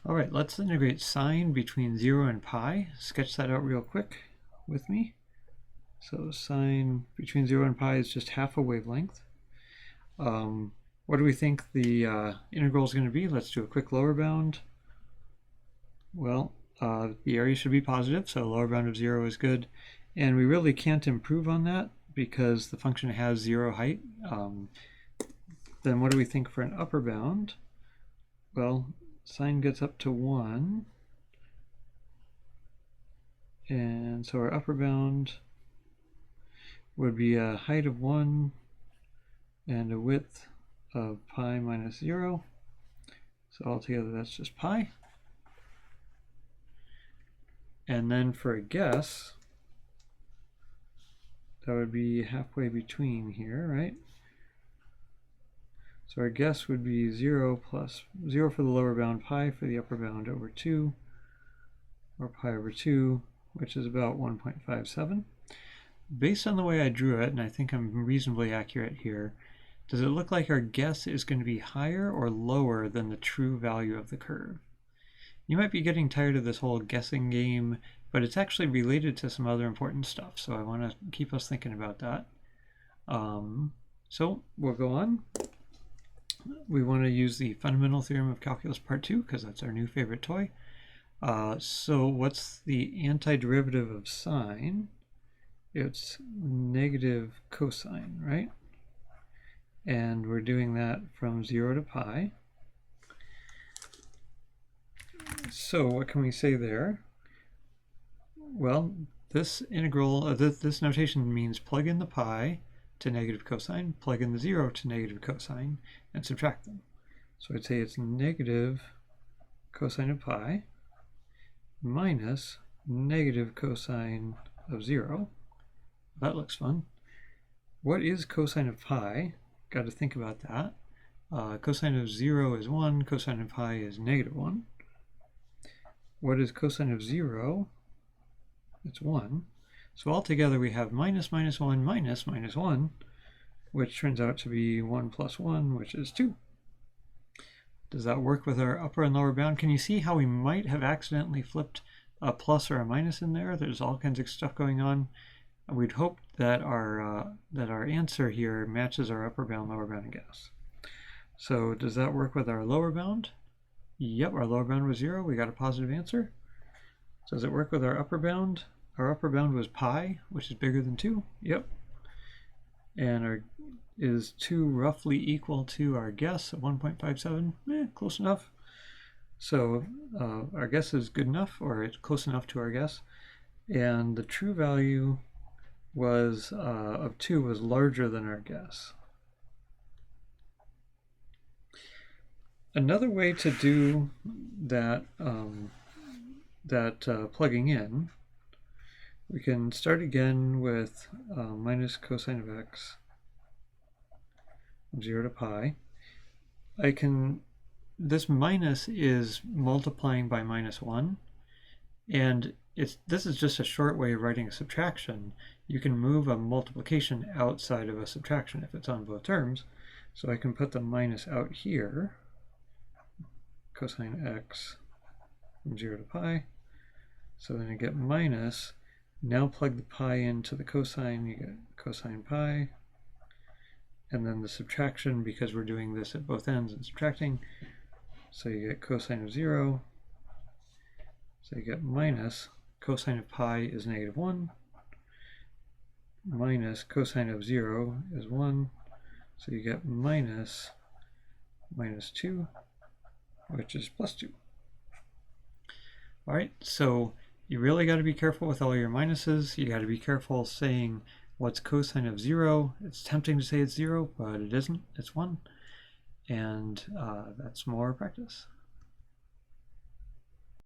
All right, let's integrate sine between 0 and pi. Sketch that out real quick with me. So sine between 0 and pi is just half a wavelength. What do we think the integral is going to be? Let's do a quick lower bound. Well, the area should be positive, so lower bound of 0 is good. And we really can't improve on that because the function has 0 height. Then what do we think for an upper bound? Well, sine gets up to 1. And so our upper bound would be a height of 1 and a width of pi minus 0. So altogether that's just pi. And then for a guess, that would be halfway between here, right? So our guess would be 0 plus 0 for the lower bound, pi for the upper bound over 2, or pi over 2, which is about 1.57. Based on the way I drew it, and I think I'm reasonably accurate here, does it look like our guess is going to be higher or lower than the true value of the curve? You might be getting tired of this whole guessing game, but it's actually related to some other important stuff, so I want to keep us thinking about that. So we'll go on. We want to use the fundamental theorem of calculus part 2 because that's our new favorite toy. So what's the antiderivative of sine? It's negative cosine, right? And we're doing that from 0 to pi. So what can we say there? Well, this integral, this notation means plug in the pi to negative cosine, plug in the 0 to negative cosine, and subtract them. So I'd say it's negative cosine of pi minus negative cosine of 0. That looks fun. What is cosine of pi? Got to think about that. Cosine of 0 is 1, cosine of pi is negative 1. What is cosine of 0? It's 1. So altogether we have minus minus 1 minus minus 1, which turns out to be 1 plus 1, which is 2. Does that work with our upper and lower bound? Can you see how we might have accidentally flipped a plus or a minus in there? There's all kinds of stuff going on. We'd hope that our answer here matches our upper bound, lower bound guess. So does that work with our lower bound? Yep, our lower bound was 0. We got a positive answer. So does it work with our upper bound? Our upper bound was pi, which is bigger than 2. Yep. And is 2 roughly equal to our guess of 1.57? Close enough. So our guess is good enough, or it's close enough to our guess. And the true value was of 2 was larger than our guess. Another way to do that, plugging in, we can start again with minus cosine of x from 0 to pi. This minus is multiplying by minus 1, and this is just a short way of writing a subtraction. You can move a multiplication outside of a subtraction if it's on both terms. So I can put the minus out here, cosine x from 0 to pi. So then I get minus. Now plug the pi into the cosine, you get cosine pi. And then the subtraction, because we're doing this at both ends and subtracting, so you get cosine of 0. So you get minus cosine of pi is negative 1, minus cosine of 0 is 1, so you get minus 2, which is plus 2. All right, so you really got to be careful with all your minuses. You got to be careful saying what's cosine of 0. It's tempting to say it's 0, but it isn't. It's 1. And that's more practice.